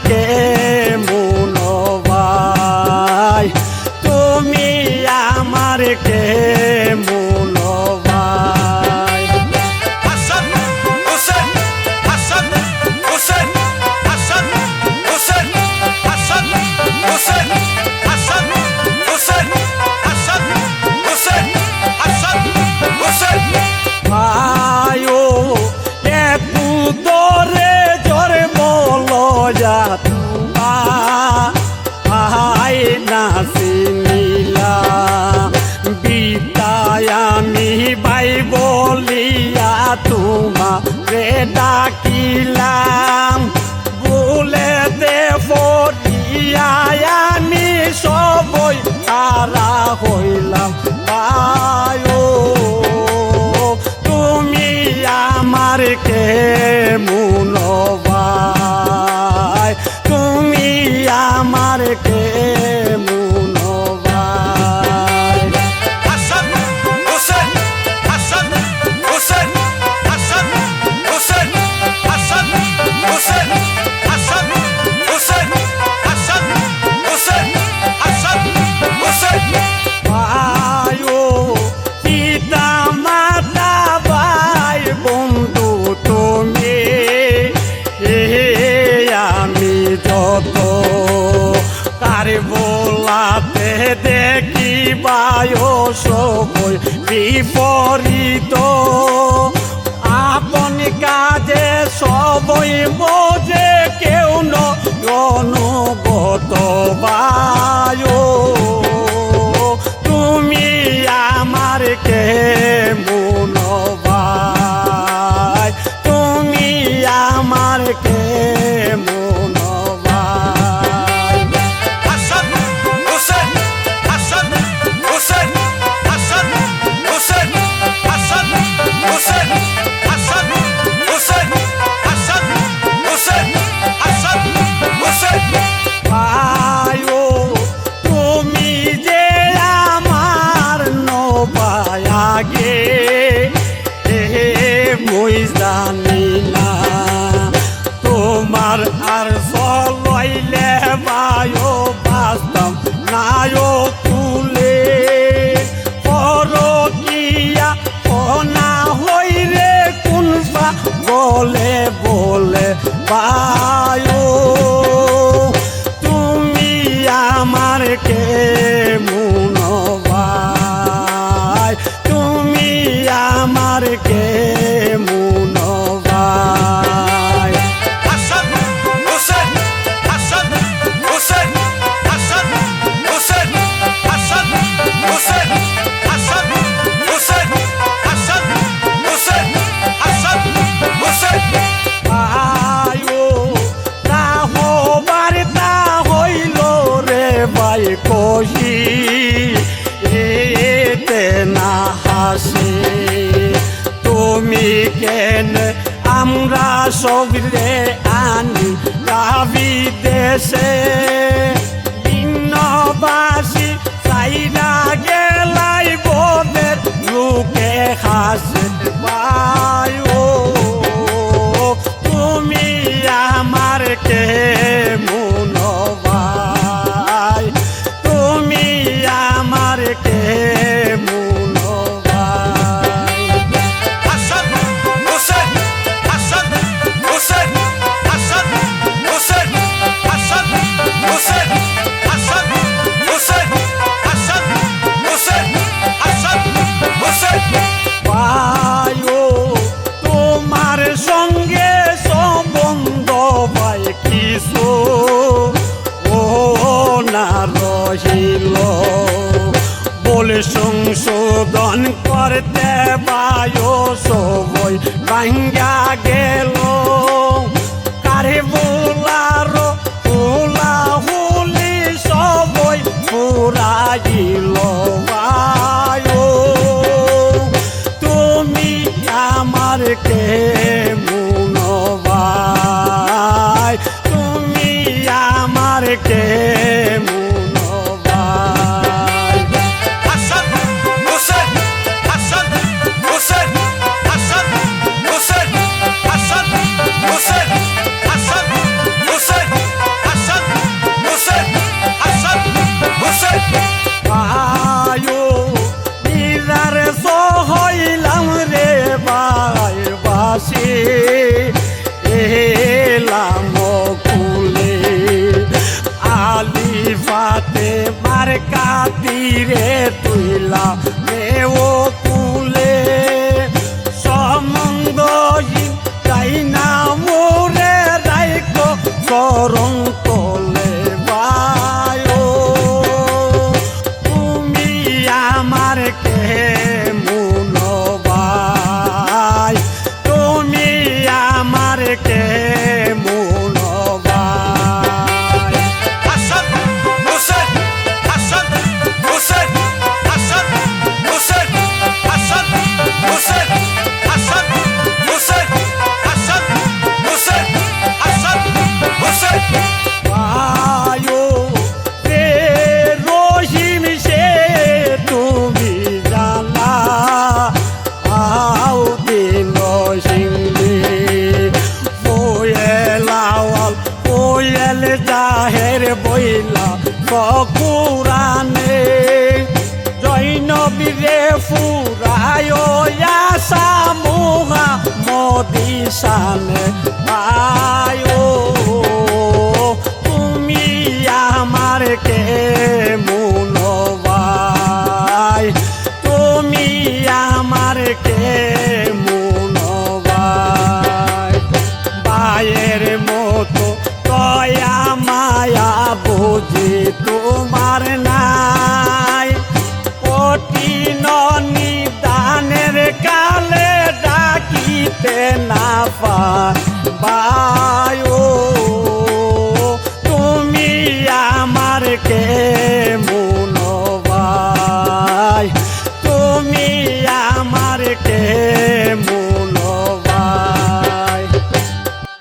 কেমন ভাই, তুমি আমার কেমন ভাই। হাসান হোসেন, হাসান হোসেন, হাসান হোসেন, হাসান হোসেন, হাসান হোসেন, হাসান হোসেন, হাসান হোসেন। ভাইও একটু দরে জোরে বলো যা তোমার না চিনিলা, বিদায় আমি ভাই বলিয়া তোমারে ডাকিলাম, ভুলে দে পড়িয়া আমি সবই হারা হইলাম। ভাইও তুমি আমার কেমন ভাই, তুমি আমার কেমন ভাই। হাসান হোসেন, হাসান হোসেন, হাসান হোসেন, হাসান হোসেন, হাসান হোসেন, হাসান হোসেন, হাসান হোসেন। ভাইও পিতা মাতা ভাই বন্ধু তুমি, আমি যত কার বলাতে দেখি বায়ো সবই বিপরীত, আপন কাজে সবই বোঝে কেউ অনুগত বায়ো, তুমি আমার কেমন ভাই, তুমি আমার কেমন ভাই। হাসান হোসেন, হাসান হোসেন, হাসান হোসেন, হাসান হোসেন, হাসান হোসেন, হাসান হোসেন, হাসান হোসেন। ভাইও তুমি যে আমার নবাই আগে মই জানি না, তোমার আর চলইলে বায়ো বাস্তব নায়ো তুলে, পরকিয়া না হইরে কোনবা বলে বলে বায়ো, তুমি আমার কেমন ভাই, তুমি আমার কেমন ভাই। হাসান হোসেন, হাসান হোসেন, হাসান হোসেন, হাসান হোসেন, হাসান হোসেন, হাসান হোসেন, হাসান হোসেন। ভাইও তাহবার তা হইল রে ভাই কহি, এতে না হাসি তুমি কেন আমরা সবরে আনি গাবি দেশে, ভিন্নবাসী চাইনা গেলাই বোধের লোকে হাসে বায়ু, তুমি আমার কেমন ভাই, তুমি আমার কেমন ভাই। হাসান হোসেন, হাসান হোসেন, হাসান হোসেন, হাসান হোসেন, হাসান হোসেন, হাসান হোসেন, হাসান হোসেন। ভাইও তোমার সঙ্গে সম্বন্ধ ভাই কিছু ও না রহিল, বলে সংশোধন করতে বায়ো সবই ভাঙ্গা গেল, কারে বোলার হুলা হুলি সবই পুরাইল বায়ো, তুমি আমার কেমন ভাই, তুমি আমার কেমন ভাই। হাসান হোসেন, হাসান হোসেন, হাসান হোসেন, হাসান হোসেন, হাসান হোসেন, রে তুইলা ও কুলে সম্বন্ধ তাই না মোরে রাইক করং তোলে বায়ো তুমি আমার কে মুনবাই তুমি আমার কে মুনবাই হাসান হোসেন হাসান হোসেন হাসান হোসেন হাসান হোসেন হাসান হোসেন হাসান হোসেন হাসান হোসেন বায়ো রে রহিম সে তুমি জানা আও দিন সিংলি কোয়েলাওয়াল কোয়েল জাহের বইলা কুরানে জৈনবীরে ফুরায় সামুহা মদিসানে আয়ো তুমি আমার কে মুনবাই তুমি আমার কে মুনবাই বায়ের মতো দয়া মায়া বুঝি তোমার নাই কঠিন নিদানের কালে ডাকিতে না পায়